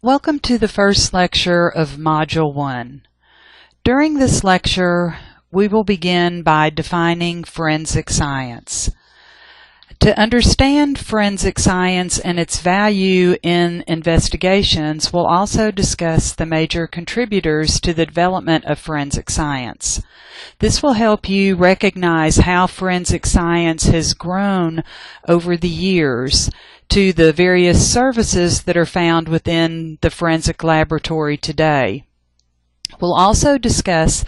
Welcome to the first lecture of Module 1. During this lecture, we will begin by defining forensic science. To understand forensic science and its value in investigations, we'll also discuss the major contributors to the development of forensic science. This will help you recognize how forensic science has grown over the years to the various services that are found within the forensic laboratory today. We'll also discuss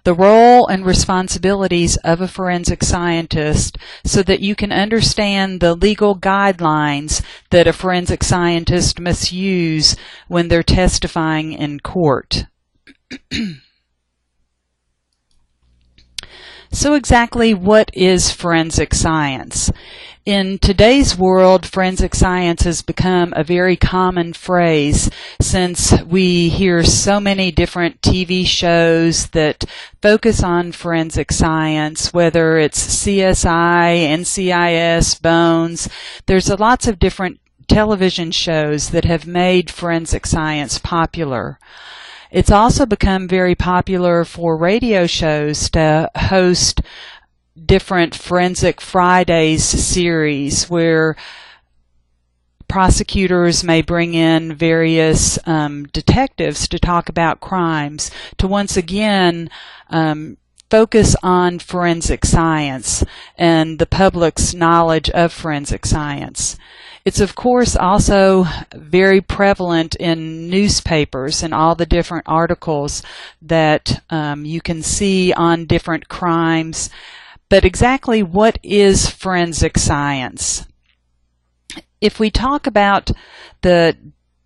the role and responsibilities of a forensic scientist so that you can understand the legal guidelines that a forensic scientist must use when they're testifying in court. So exactly what is forensic science? In today's world, forensic science has become a very common phrase since we hear so many different TV shows that focus on forensic science, whether it's CSI, NCIS, Bones. There's lots of different television shows that have made forensic science popular. It's also become very popular for radio shows to host different Forensic Fridays series where prosecutors may bring in various detectives to talk about crimes to once again focus on forensic science and the public's knowledge of forensic science. It's of course also very prevalent in newspapers and all the different articles that you can see on different crimes. But exactly what is forensic science? If we talk about the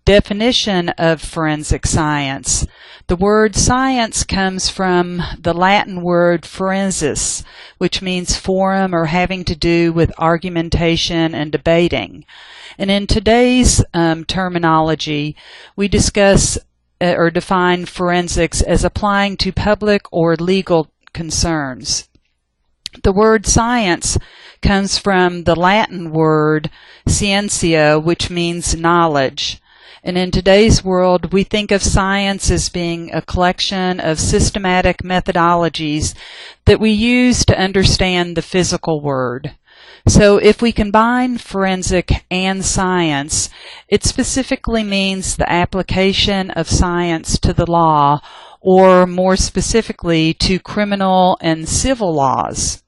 definition of forensic science, the word science comes from the Latin word forensis, which means forum or having to do with argumentation and debating. And in today's terminology, we discuss or define forensics as applying to public or legal concerns. The word science comes from the Latin word scientia, which means knowledge. And in today's world, we think of science as being a collection of systematic methodologies that we use to understand the physical world. So if we combine forensic and science, it specifically means the application of science to the law, or more specifically to criminal and civil laws.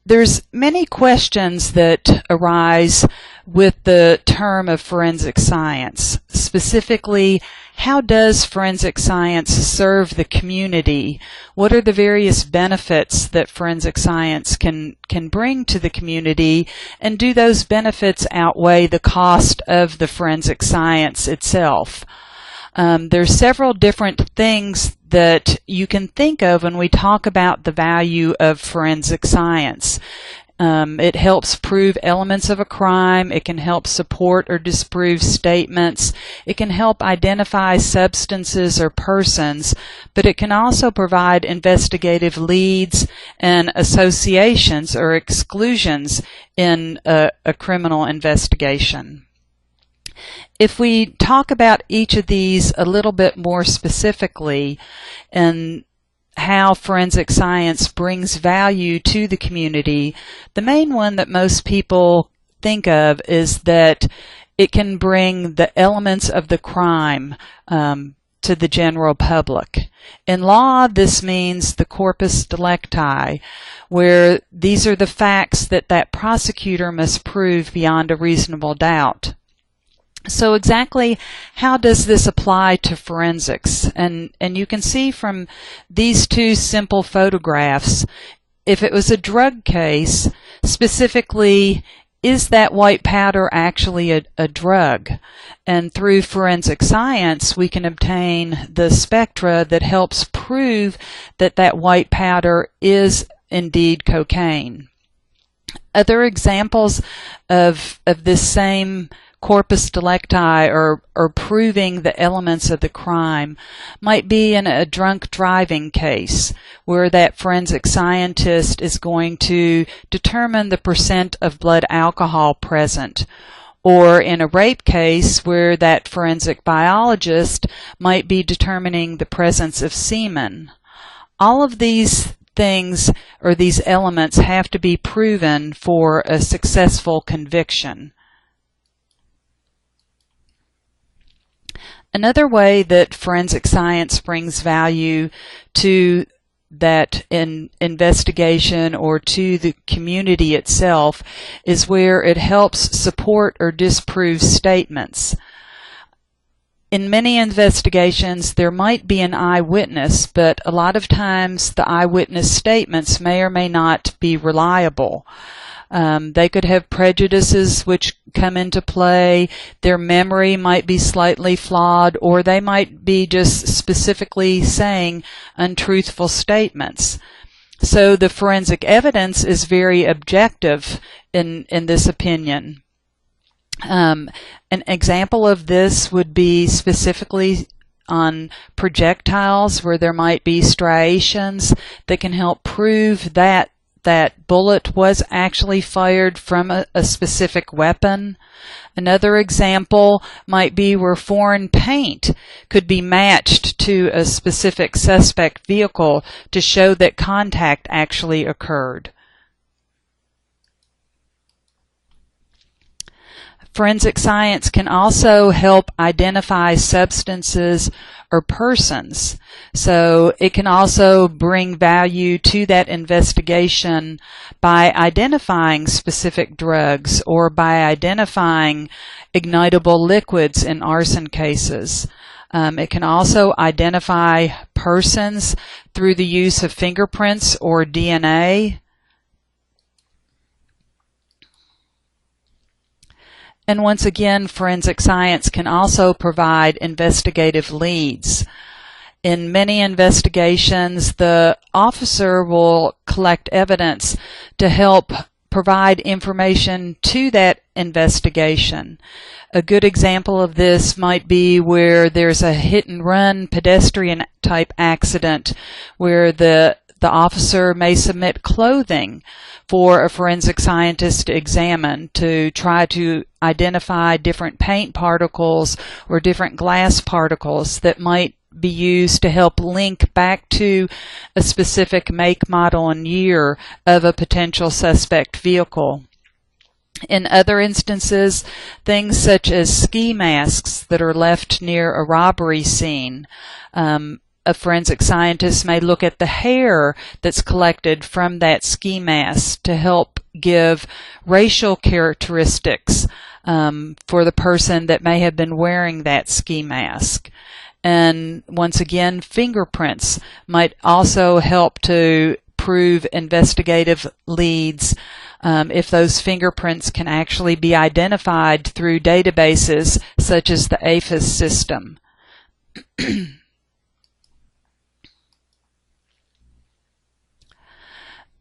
There's many questions that arise with the term of forensic science. Specifically, how does forensic science serve the community? What are the various benefits that forensic science can bring to the community? And do those benefits outweigh the cost of the forensic science itself? There's several different things that you can think of when we talk about the value of forensic science. It helps prove elements of a crime. It can help support or disprove statements. It can help identify substances or persons, but it can also provide investigative leads and associations or exclusions in a criminal investigation. If we talk about each of these a little bit more specifically and how forensic science brings value to the community, the main one that most people think of is that it can bring the elements of the crime to the general public. In law, this means the corpus delicti, where these are the facts that prosecutor must prove beyond a reasonable doubt. So exactly how does this apply to forensics? And you can see from these two simple photographs, if it was a drug case, specifically, is that white powder actually a drug? And through forensic science, we can obtain the spectra that helps prove that that white powder is indeed cocaine. Other examples of this same corpus delicti, or proving the elements of the crime, might be in a drunk driving case, where that forensic scientist is going to determine the percent of blood alcohol present, or in a rape case where that forensic biologist might be determining the presence of semen. All of these things, or these elements, have to be proven for a successful conviction. Another way that forensic science brings value to that investigation or to the community itself is where it helps support or disprove statements. In many investigations, there might be an eyewitness, but a lot of times the eyewitness statements may or may not be reliable. They could have prejudices which come into play. Their memory might be slightly flawed, or they might be just specifically saying untruthful statements. So the forensic evidence is very objective in this opinion. An example of this would be specifically on projectiles, where there might be striations that can help prove that that bullet was actually fired from a specific weapon. Another example might be where foreign paint could be matched to a specific suspect vehicle to show that contact actually occurred. Forensic science can also help identify substances or persons. So it can also bring value to that investigation by identifying specific drugs or by identifying ignitable liquids in arson cases. It can also identify persons through the use of fingerprints or DNA. And once again, forensic science can also provide investigative leads. In many investigations, the officer will collect evidence to help provide information to that investigation. A good example of this might be where there's a hit-and-run pedestrian type accident where the officer may submit clothing for a forensic scientist to examine to try to identify different paint particles or different glass particles that might be used to help link back to a specific make, model, and year of a potential suspect vehicle. In other instances, things such as ski masks that are left near a robbery scene. A forensic scientist may look at the hair that's collected from that ski mask to help give racial characteristics for the person that may have been wearing that ski mask. And once again, fingerprints might also help to prove investigative leads if those fingerprints can actually be identified through databases such as the AFIS system.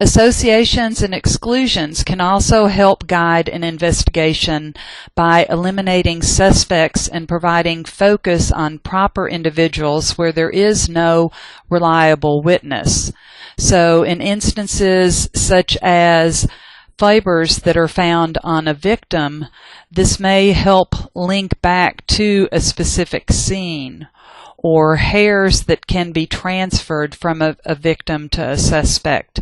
Associations and exclusions can also help guide an investigation by eliminating suspects and providing focus on proper individuals where there is no reliable witness. So in instances such as fibers that are found on a victim, this may help link back to a specific scene, or hairs that can be transferred from a victim to a suspect.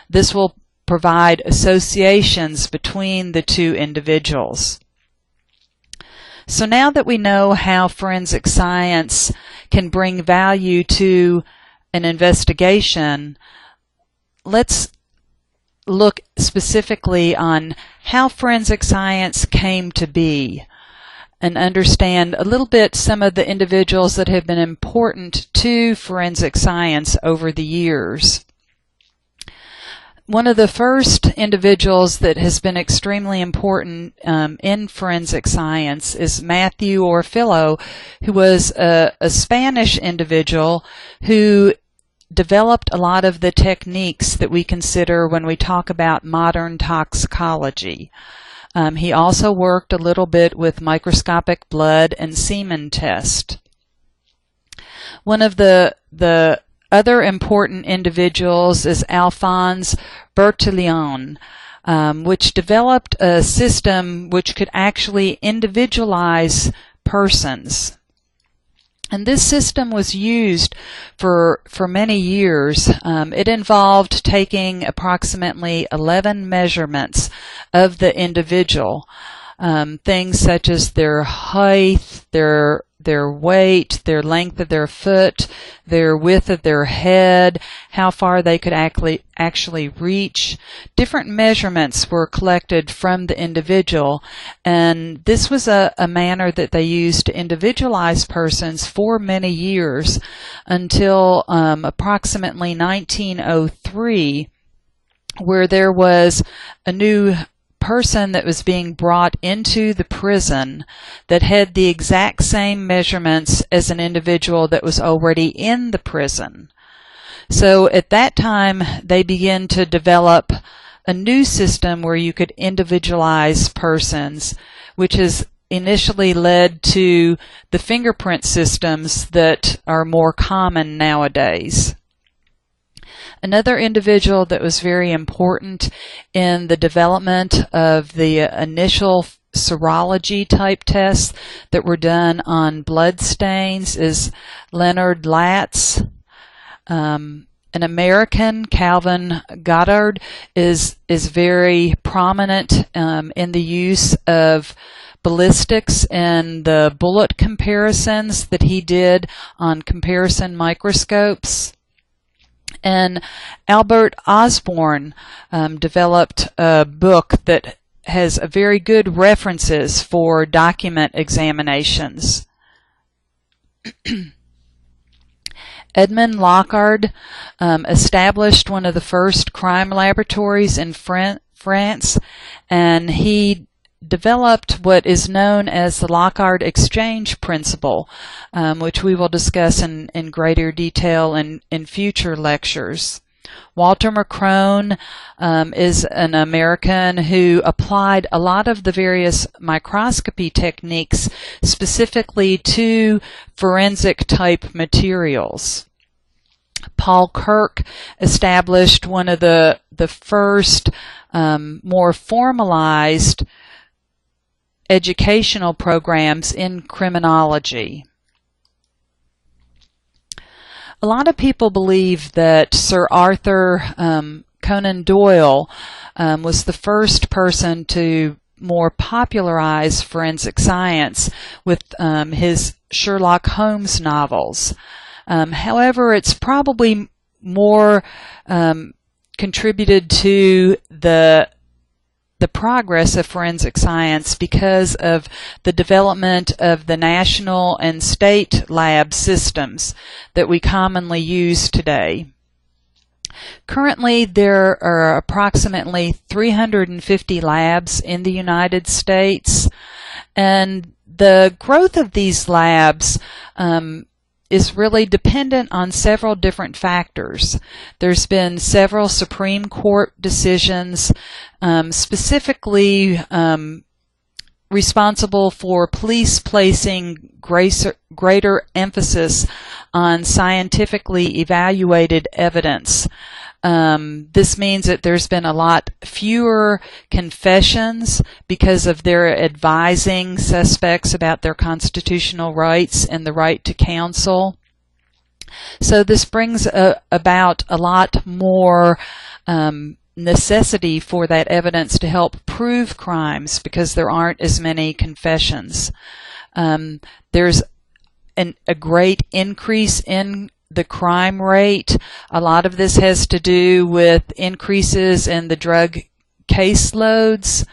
This will provide associations between the two individuals. So now that we know how forensic science can bring value to an investigation, let's look specifically on how forensic science came to be and understand a little bit some of the individuals that have been important to forensic science over the years. One of the first individuals that has been extremely important in forensic science is Matthew Orfillo, who was a Spanish individual who developed a lot of the techniques that we consider when we talk about modern toxicology. He also worked a little bit with microscopic blood and semen test. One of the other important individuals is Alphonse Bertillon, which developed a system which could actually individualize persons. And this system was used for many years. It involved taking approximately 11 measurements of the individual, things such as their height, their weight, their length of their foot, their width of their head, how far they could actually reach. Different measurements were collected from the individual, and this was a manner that they used to individualize persons for many years until approximately 1903, where there was a new person that was being brought into the prison that had the exact same measurements as an individual that was already in the prison. So at that time, they began to develop a new system where you could individualize persons, which has initially led to the fingerprint systems that are more common nowadays. Another individual that was very important in the development of the initial serology type tests that were done on blood stains is Leonard Latz. An American, Calvin Goddard, is very prominent in the use of ballistics and the bullet comparisons that he did on comparison microscopes. And Albert Osborne developed a book that has very good references for document examinations. Edmond Locard established one of the first crime laboratories in France, and he developed what is known as the Locard exchange principle, which we will discuss in greater detail in future lectures. Walter McCrone is an American who applied a lot of the various microscopy techniques specifically to forensic type materials. Paul Kirk established one of the first more formalized educational programs in criminology. A lot of people believe that Sir Arthur Conan Doyle was the first person to more popularize forensic science with his Sherlock Holmes novels. However, it's probably more contributed to the progress of forensic science because of the development of the national and state lab systems that we commonly use today. Currently, there are approximately 350 labs in the United States, and the growth of these labs is really dependent on several different factors. There's been several Supreme Court decisions specifically responsible for police placing greater emphasis on scientifically evaluated evidence. This means that there's been a lot fewer confessions because of their advising suspects about their constitutional rights and the right to counsel. So this brings about a lot more necessity for that evidence to help prove crimes because there aren't as many confessions. There's a great increase in the crime rate. A lot of this has to do with increases in the drug caseloads,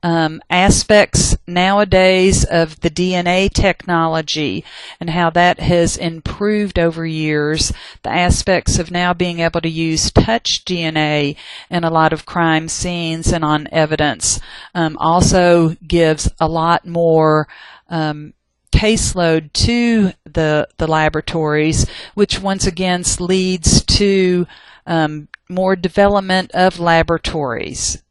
aspects nowadays of the DNA technology and how that has improved over years. The aspects of now being able to use touch DNA in a lot of crime scenes and on evidence also gives a lot more caseload to the laboratories, which once again leads to more development of laboratories.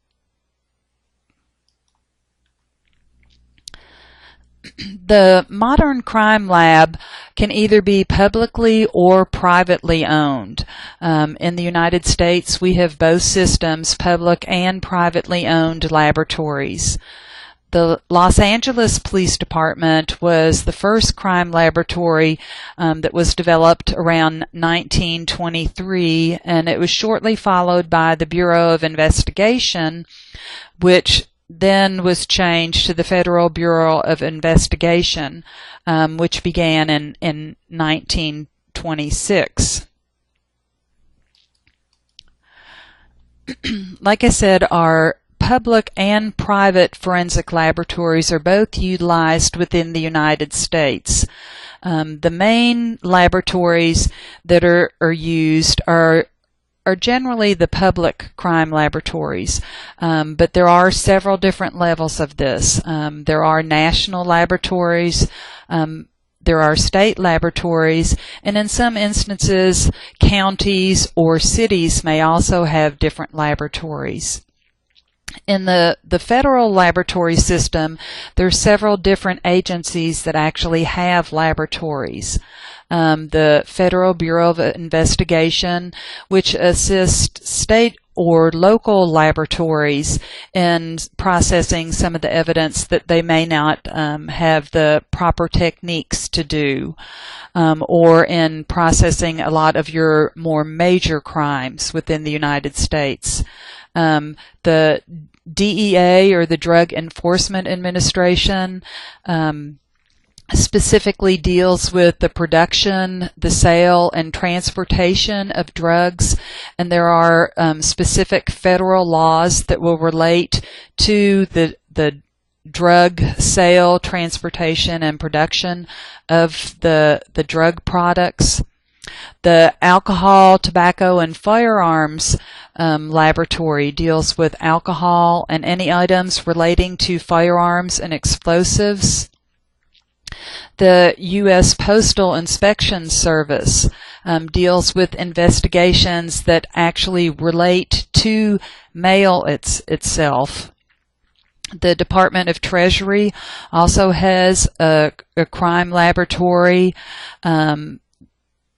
The modern crime lab can either be publicly or privately owned. In the United States, we have both systems, public and privately owned laboratories. The Los Angeles Police Department was the first crime laboratory that was developed around 1923, and it was shortly followed by the Bureau of Investigation, which then was changed to the Federal Bureau of Investigation, which began in 1926. Like I said, our public and private forensic laboratories are both utilized within the United States. The main laboratories that are used are generally the public crime laboratories, but there are several different levels of this. There are national laboratories, there are state laboratories, and in some instances, counties or cities may also have different laboratories. In the federal laboratory system, there are several different agencies that actually have laboratories. The Federal Bureau of Investigation, which assists state or local laboratories in processing some of the evidence that they may not have the proper techniques to do, or in processing a lot of your more major crimes within the United States. The DEA, or the Drug Enforcement Administration, specifically deals with the production, the sale, and transportation of drugs, and there are specific federal laws that will relate to the drug sale, transportation, and production of the drug products. The Alcohol, Tobacco, and Firearms Laboratory deals with alcohol and any items relating to firearms and explosives. The U.S. Postal Inspection Service deals with investigations that actually relate to mail itself. The Department of Treasury also has a crime laboratory.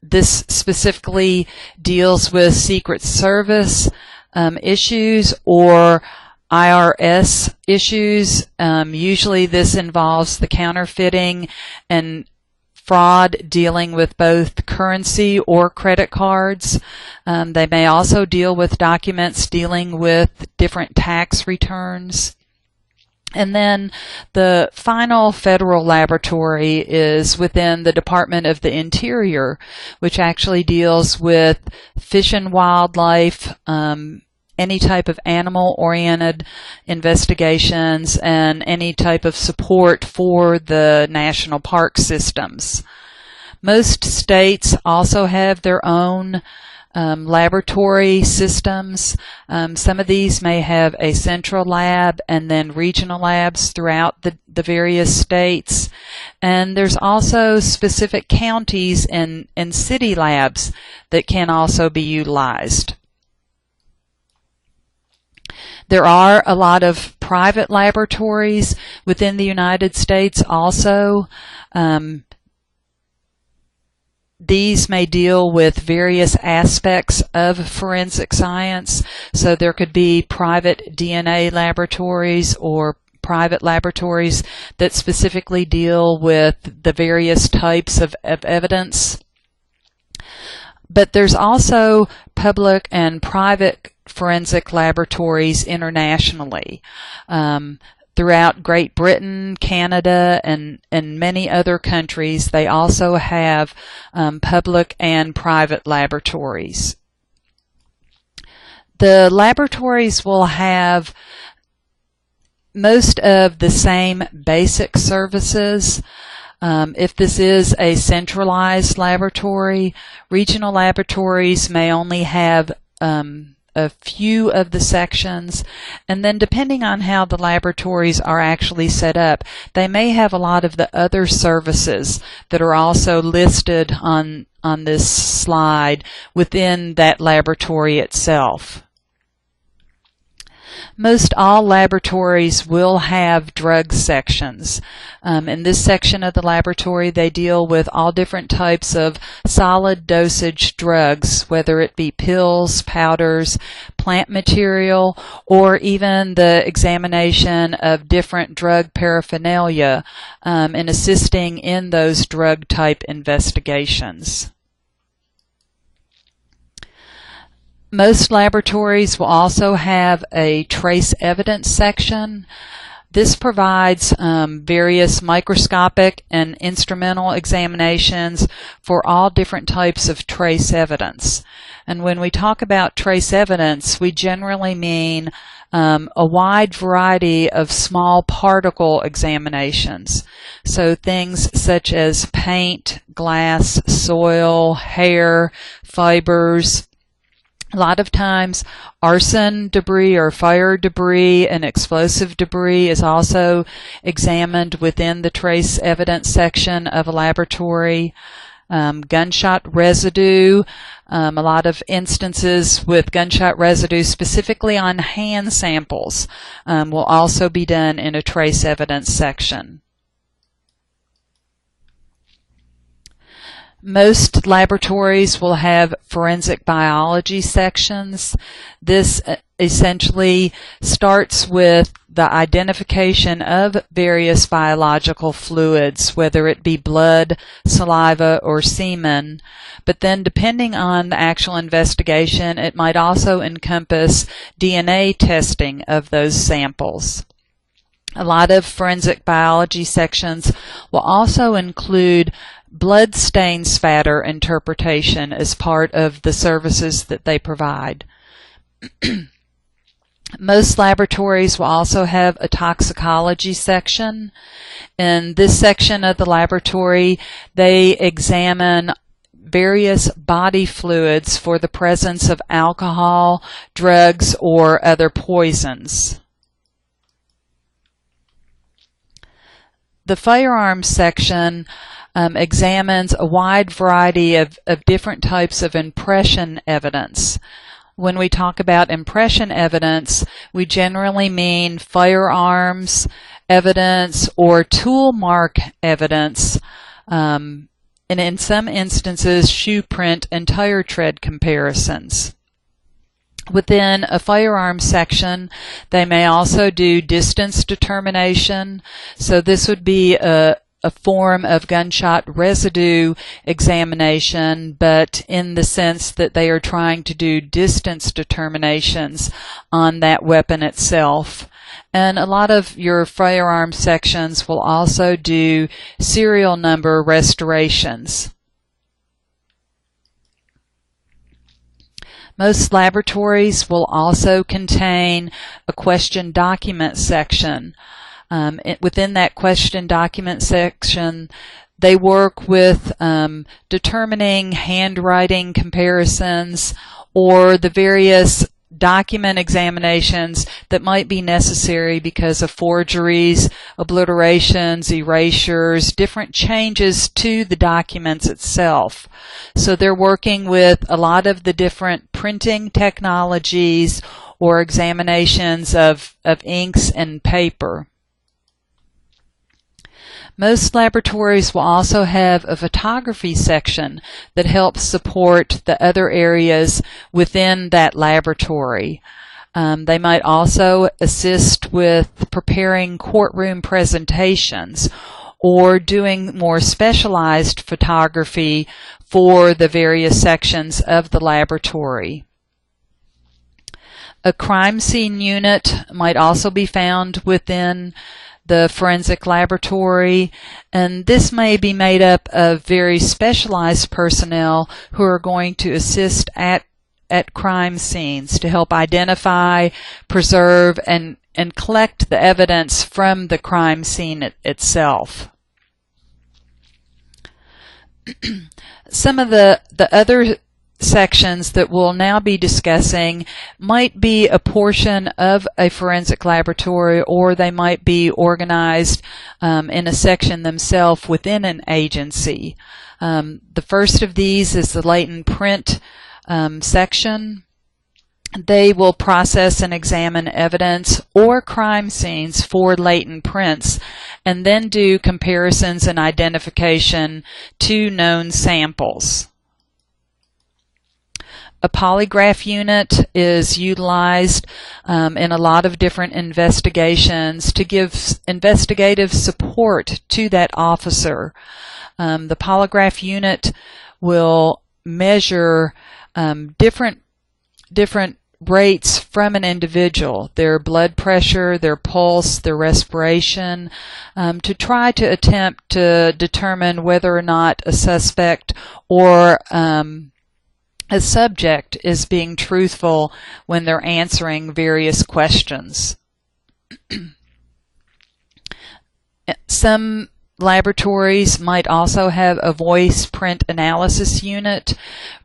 This specifically deals with Secret Service issues or IRS issues. Usually this involves the counterfeiting and fraud dealing with both currency or credit cards. They may also deal with documents dealing with different tax returns. And then the final federal laboratory is within the Department of the Interior, which actually deals with fish and wildlife, any type of animal-oriented investigations, and any type of support for the national park systems. Most states also have their own laboratory systems. Some of these may have a central lab and then regional labs throughout the various states. And there's also specific counties and city labs that can also be utilized. There are a lot of private laboratories within the United States also. These may deal with various aspects of forensic science. So there could be private DNA laboratories or private laboratories that specifically deal with the various types of evidence. But there's also public and private forensic laboratories internationally. Throughout Great Britain, Canada, and many other countries, they also have public and private laboratories. The laboratories will have most of the same basic services. If this is a centralized laboratory, regional laboratories may only have a few of the sections, and then depending on how the laboratories are actually set up, they may have a lot of the other services that are also listed on this slide within that laboratory itself. Most all laboratories will have drug sections. In this section of the laboratory, they deal with all different types of solid dosage drugs, whether it be pills, powders, plant material, or even the examination of different drug paraphernalia, and assisting in those drug type investigations. Most laboratories will also have a trace evidence section. This provides various microscopic and instrumental examinations for all different types of trace evidence. And when we talk about trace evidence, we generally mean a wide variety of small particle examinations. So things such as paint, glass, soil, hair, fibers. A lot of times arson debris or fire debris and explosive debris is also examined within the trace evidence section of a laboratory. Gunshot residue, a lot of instances with gunshot residue specifically on hand samples will also be done in a trace evidence section. Most laboratories will have forensic biology sections. This essentially starts with the identification of various biological fluids, whether it be blood, saliva, or semen. But then depending on the actual investigation, it might also encompass DNA testing of those samples. A lot of forensic biology sections will also include blood stain spatter interpretation as part of the services that they provide. Most laboratories will also have a toxicology section. In this section of the laboratory, they examine various body fluids for the presence of alcohol, drugs, or other poisons. The firearms section examines a wide variety of different types of impression evidence. When we talk about impression evidence, we generally mean firearms evidence or tool mark evidence, and in some instances, shoe print and tire tread comparisons. Within a firearms section, they may also do distance determination. So this would be a form of gunshot residue examination, but in the sense that they are trying to do distance determinations on that weapon itself. And a lot of your firearm sections will also do serial number restorations. Most laboratories will also contain a question document section. Within that question document section, they work with determining handwriting comparisons or the various document examinations that might be necessary because of forgeries, obliterations, erasures, different changes to the documents itself. So they're working with a lot of the different printing technologies or examinations of inks and paper. Most laboratories will also have a photography section that helps support the other areas within that laboratory. They might also assist with preparing courtroom presentations or doing more specialized photography for the various sections of the laboratory. A crime scene unit might also be found within the forensic laboratory, and this may be made up of very specialized personnel who are going to assist at crime scenes to help identify, preserve, and collect the evidence from the crime scene itself. Some of the other sections that we'll now be discussing might be a portion of a forensic laboratory, or they might be organized in a section themselves within an agency. The first of these is the latent print section. They will process and examine evidence or crime scenes for latent prints and then do comparisons and identification to known samples. A polygraph unit is utilized in a lot of different investigations to give investigative support to that officer. The polygraph unit will measure different rates from an individual, their blood pressure, their pulse, their respiration, to try to attempt to determine whether or not a suspect or a subject is being truthful when they're answering various questions. Some laboratories might also have a voice print analysis unit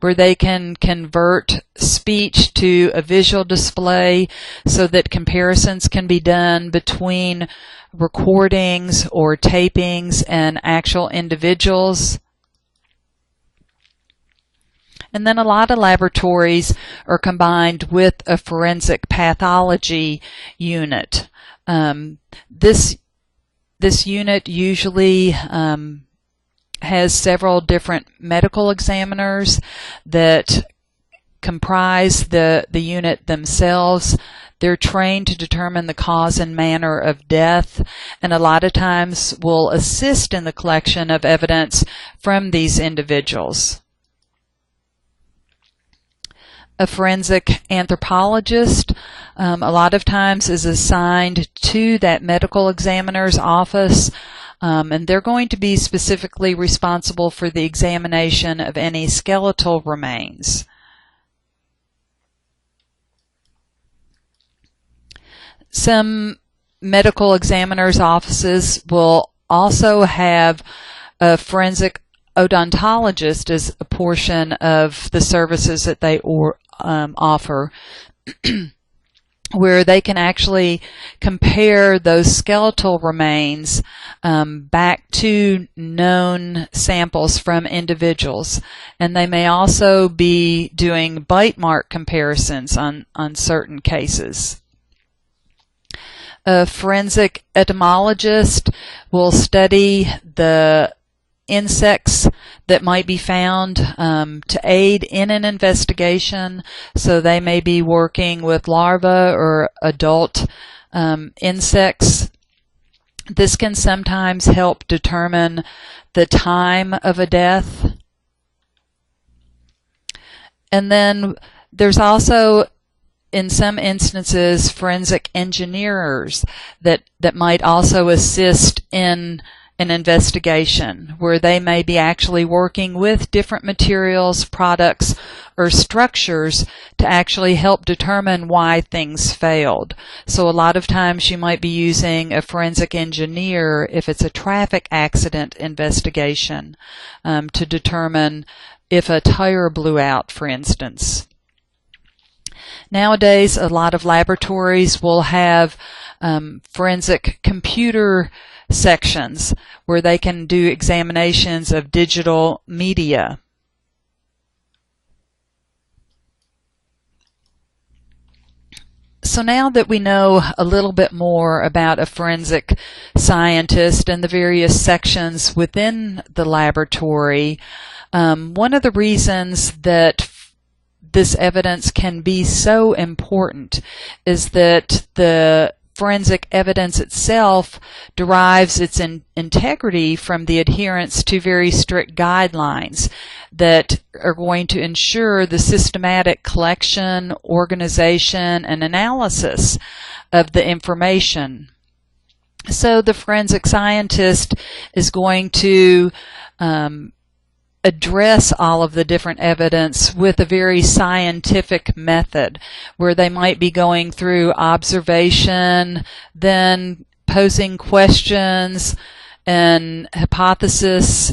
where they can convert speech to a visual display so that comparisons can be done between recordings or tapings and actual individuals. And then a lot of laboratories are combined with a forensic pathology unit. This unit usually has several different medical examiners that comprise the unit themselves. They're trained to determine the cause and manner of death, and a lot of times will assist in the collection of evidence from these individuals. A forensic anthropologist a lot of times is assigned to that medical examiner's office, and they're going to be specifically responsible for the examination of any skeletal remains. Some medical examiners' offices will also have a forensic odontologist as a portion of the services that they offer, where they can actually compare those skeletal remains back to known samples from individuals. And they may also be doing bite mark comparisons on certain cases. A forensic etymologist will study the insects that might be found to aid in an investigation. So they may be working with larvae or adult insects. This can sometimes help determine the time of a death. And then there's also, in some instances, forensic engineers that might also assist in an investigation, where they may be actually working with different materials, products, or structures to actually help determine why things failed. So a lot of times you might be using a forensic engineer if it's a traffic accident investigation to determine if a tire blew out, for instance. Nowadays, a lot of laboratories will have forensic computer sections where they can do examinations of digital media. So now that we know a little bit more about a forensic scientist and the various sections within the laboratory, one of the reasons that this evidence can be so important is that the forensic evidence itself derives its integrity from the adherence to very strict guidelines that are going to ensure the systematic collection, organization, and analysis of the information. So the forensic scientist is going to address all of the different evidence with a very scientific method, where they might be going through observation, then posing questions and hypothesis,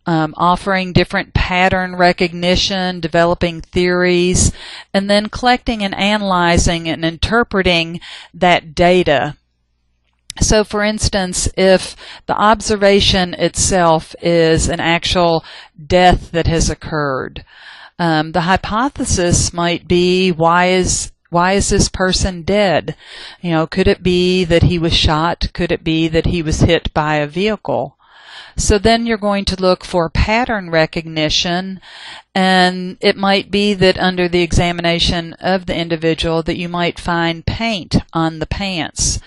offering different pattern recognition, developing theories, and then collecting and analyzing and interpreting that data. So, for instance, if the observation itself is an actual death that has occurred, the hypothesis might be, why is Why is this person dead? Could it be that he was shot? Could it be that he was hit by a vehicle? So then you're going to look for pattern recognition, and it might be that under the examination of the individual that you might find paint on the pants.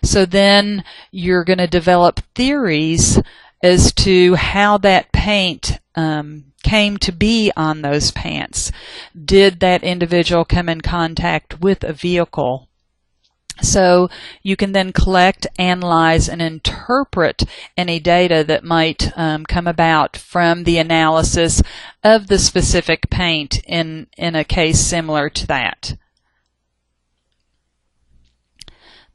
So then you're going to develop theories as to how that paint came to be on those pants. Did that individual come in contact with a vehicle? So you can then collect, analyze, and interpret any data that might come about from the analysis of the specific paint in a case similar to that.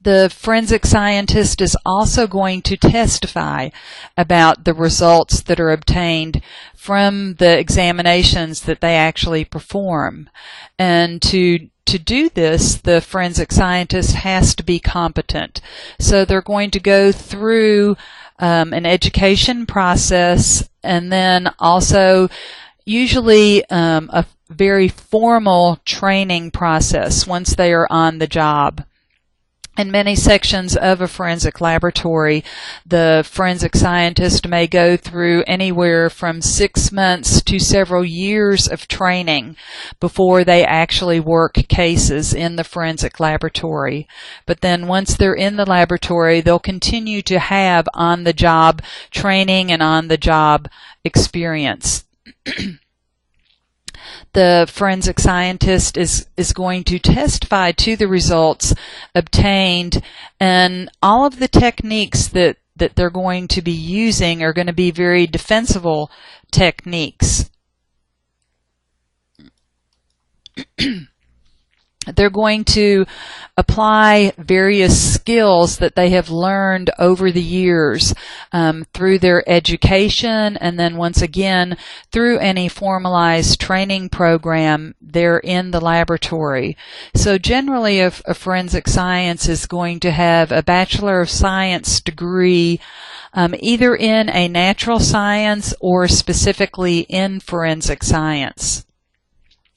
The forensic scientist is also going to testify about the results that are obtained from the examinations that they actually perform. And to do this, the forensic scientist has to be competent. So they're going to go through an education process, and then also usually a very formal training process once they are on the job. In many sections of a forensic laboratory, the forensic scientist may go through anywhere from 6 months to several years of training before they actually work cases in the forensic laboratory. But then once they're in the laboratory, they'll continue to have on-the-job training and on-the-job experience. The forensic scientist is going to testify to the results obtained, and all of the techniques that they're going to be using are going to be very defensible techniques. They're going to apply various skills that they have learned over the years through their education, and then once again through any formalized training program they're in the laboratory. So generally a forensic science is going to have a Bachelor of Science degree either in a natural science or specifically in forensic science.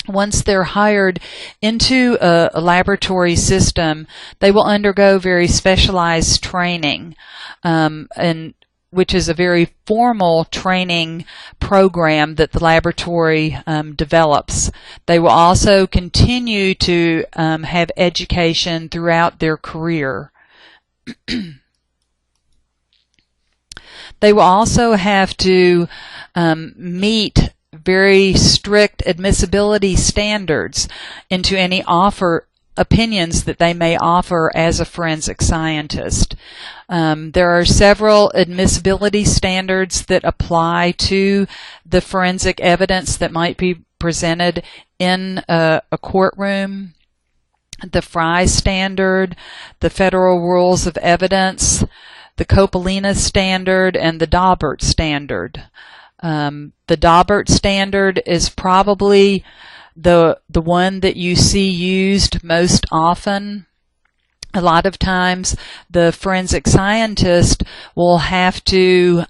Once they're hired into a laboratory system, they will undergo very specialized training, and which is a very formal training program that the laboratory develops. They will also continue to have education throughout their career. They will also have to meet very strict admissibility standards into any opinions that they may offer as a forensic scientist. There are several admissibility standards that apply to the forensic evidence that might be presented in a courtroom. The Frye Standard, the Federal Rules of Evidence, the Coppolina Standard, and the Daubert Standard. The Daubert Standard is probably the one that you see used most often. A lot of times the forensic scientist will have to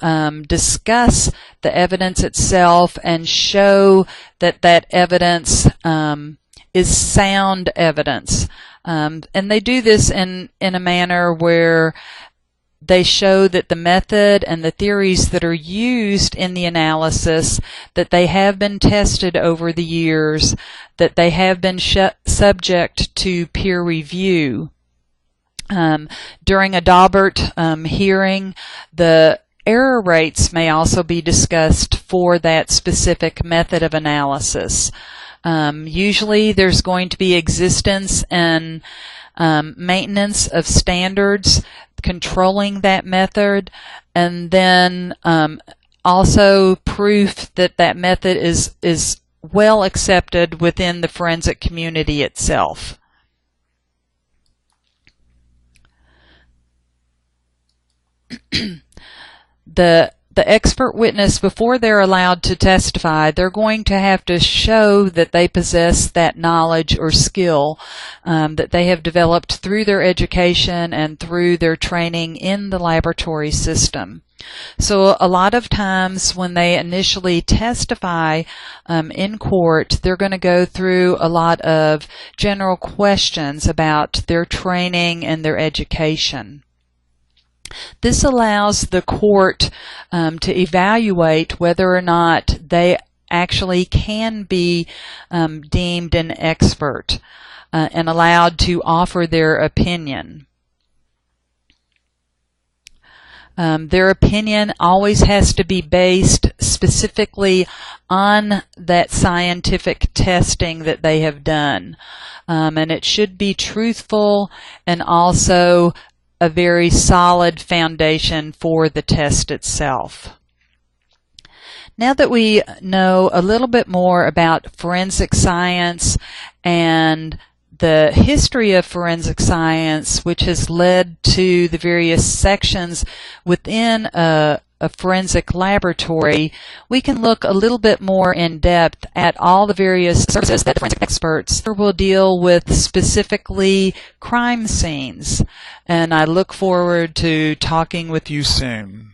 discuss the evidence itself and show that that evidence is sound evidence. And they do this in a manner where they show that the method and the theories that are used in the analysis, that they have been tested over the years, that they have been subject to peer review. During a Daubert hearing, the error rates may also be discussed for that specific method of analysis. Usually there's going to be existence and maintenance of standards controlling that method, and then also proof that that method is well accepted within the forensic community itself. The expert witness, before they're allowed to testify, they're going to have to show that they possess that knowledge or skill that they have developed through their education and through their training in the laboratory system. So a lot of times when they initially testify in court, they're going to go through a lot of general questions about their training and their education. This allows the court to evaluate whether or not they actually can be deemed an expert and allowed to offer their opinion. Their opinion always has to be based specifically on that scientific testing that they have done. And it should be truthful and also a very solid foundation for the test itself. Now that we know a little bit more about forensic science and the history of forensic science, which has led to the various sections within a forensic laboratory, we can look a little bit more in depth at all the various services that forensic experts will deal with, specifically crime scenes. And I look forward to talking with you soon.